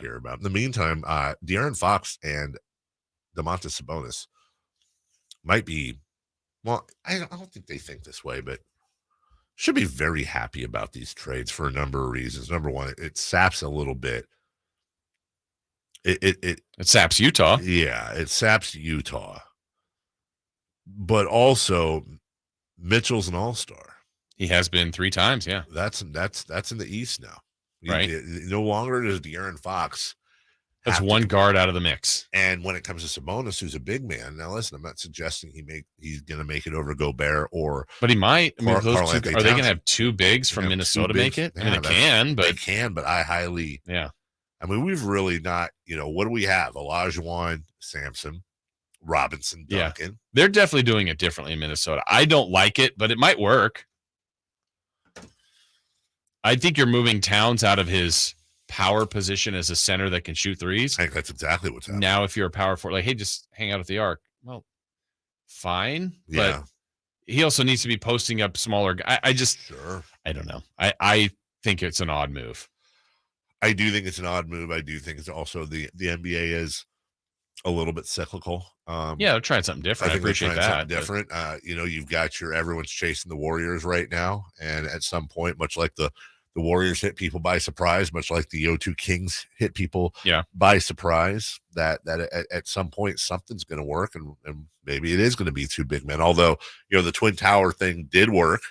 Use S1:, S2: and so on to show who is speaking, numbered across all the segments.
S1: hear about. In the meantime, DeAaron Fox and Domantas Sabonis might be, well, I don't think they think this way, but should be very happy about these trades for a number of reasons. Number one, it saps a little bit. It
S2: saps Utah.
S1: Yeah, it saps Utah. But also, Mitchell's an all-star.
S2: He has been 3 times, yeah.
S1: That's in the East now.
S2: Right.
S1: No longer does DeAaron Fox.
S2: That's one guard out of the mix.
S1: And when it comes to Sabonis, who's a big man, now listen, I'm not suggesting he's going to make it over Gobert or.
S2: But he might. I mean,
S1: are they
S2: going to have 2 bigs from Minnesota make it?
S1: Yeah,
S2: I mean, they
S1: can, but I highly.
S2: Yeah.
S1: I mean, we've really not. What do we have? Olajuwon, Sampson, Robinson, Duncan.
S2: Yeah. They're definitely doing it differently in Minnesota. I don't like it, but it might work. I think you're moving Towns out of his power position as a center that can shoot threes.
S1: I think that's exactly what's happening.
S2: Now, if you're a power forward, like, hey, just hang out at the arc. Well, fine.
S1: Yeah.
S2: But he also needs to be posting up smaller. I don't know. I think it's an odd move.
S1: I do think it's an odd move. I do think it's also the NBA is a little bit cyclical.
S2: They're trying something different. I appreciate that.
S1: Different. You've got everyone's chasing the Warriors right now, and at some point, much like the Warriors hit people by surprise, much like the O2 Kings hit people by surprise, that at some point something's going to work, and maybe it is going to be 2 big men. Although the Twin Tower thing did work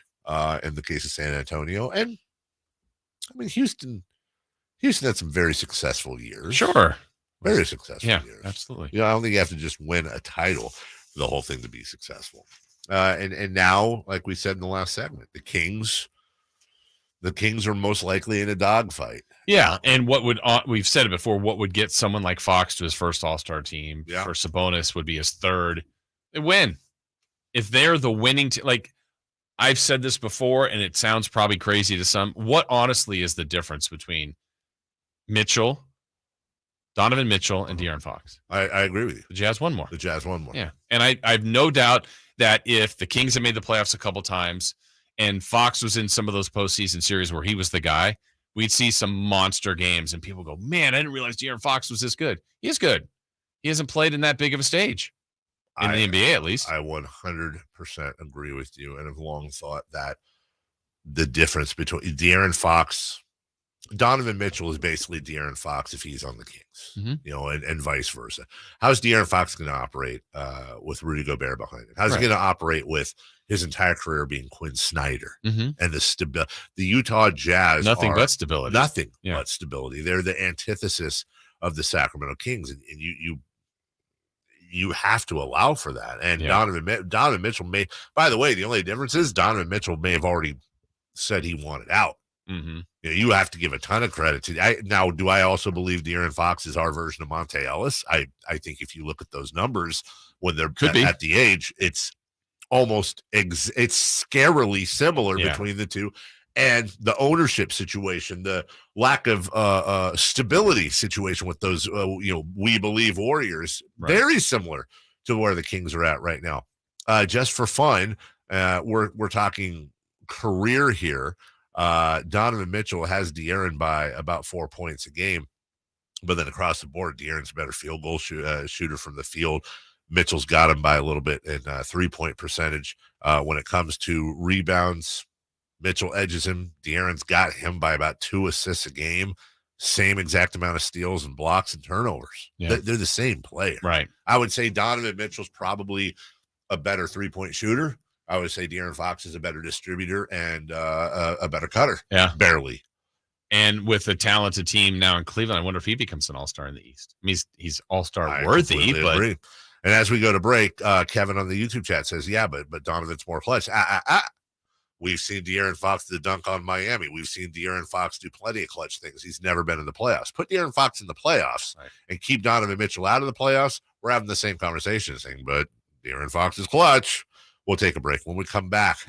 S1: in the case of San Antonio, and I mean Houston had some very successful years.
S2: Sure.
S1: Very successful years.
S2: Absolutely.
S1: I don't think you have to just win a title for the whole thing to be successful. And now, like we said in the last segment, the Kings are most likely in a dogfight.
S2: Yeah, and we've said it before, what would get someone like Fox to his first All-Star team for Sabonis would be his third. They win. If they're the winning team, like I've said this before, and it sounds probably crazy to some, what honestly is the difference between Donovan Mitchell, and DeAaron Fox?
S1: I agree with you.
S2: The Jazz won more.
S1: Yeah.
S2: And I have no doubt that if the Kings had made the playoffs a couple times and Fox was in some of those postseason series where he was the guy, we'd see some monster games and people go, man, I didn't realize DeAaron Fox was this good. He is good. He hasn't played in that big of a stage in the NBA, at least.
S1: I 100% agree with you, and have long thought that the difference between DeAaron Fox, Donovan Mitchell is basically DeAaron Fox if he's on the Kings, and vice versa. How's DeAaron Fox going to operate with Rudy Gobert behind him? How's he going to operate with his entire career being Quinn Snyder and the Utah Jazz?
S2: Nothing but stability.
S1: But stability. They're the antithesis of the Sacramento Kings, and you have to allow for that. And Donovan Mitchell may. By the way, the only difference is Donovan Mitchell may have already said he wanted out.
S2: Mm-hmm.
S1: You have to give a ton of credit to. Now, do I also believe DeAaron Fox is our version of Monte Ellis? I think if you look at those numbers when they're at the age, it's almost it's scarily similar between the two, and the ownership situation, the lack of stability situation with those we believe Warriors, very similar to where the Kings are at right now. Just for fun, we're talking career here. Donovan Mitchell has DeAaron by about 4 points a game, but then across the board, DeAaron's a better field goal shooter from the field. Mitchell's got him by a little bit in 3-point percentage. When it comes to rebounds, Mitchell edges him. DeAaron's got him by about 2 assists a game, same exact amount of steals and blocks and turnovers.
S2: Yeah.
S1: They're the same player.
S2: Right.
S1: I would say Donovan Mitchell's probably a better 3-point shooter. I would say DeAaron Fox is a better distributor and a better cutter.
S2: Yeah.
S1: Barely.
S2: And with a talented team now in Cleveland, I wonder if he becomes an all-star in the East. I mean, he's all-star worthy, but agree.
S1: And as we go to break, Kevin on the YouTube chat says, but Donovan's more clutch. We've seen DeAaron Fox do the dunk on Miami. We've seen DeAaron Fox do plenty of clutch things. He's never been in the playoffs. Put DeAaron Fox in the playoffs and keep Donovan Mitchell out of the playoffs. We're having the same conversation saying, but DeAaron Fox is clutch. We'll take a break. When we come back,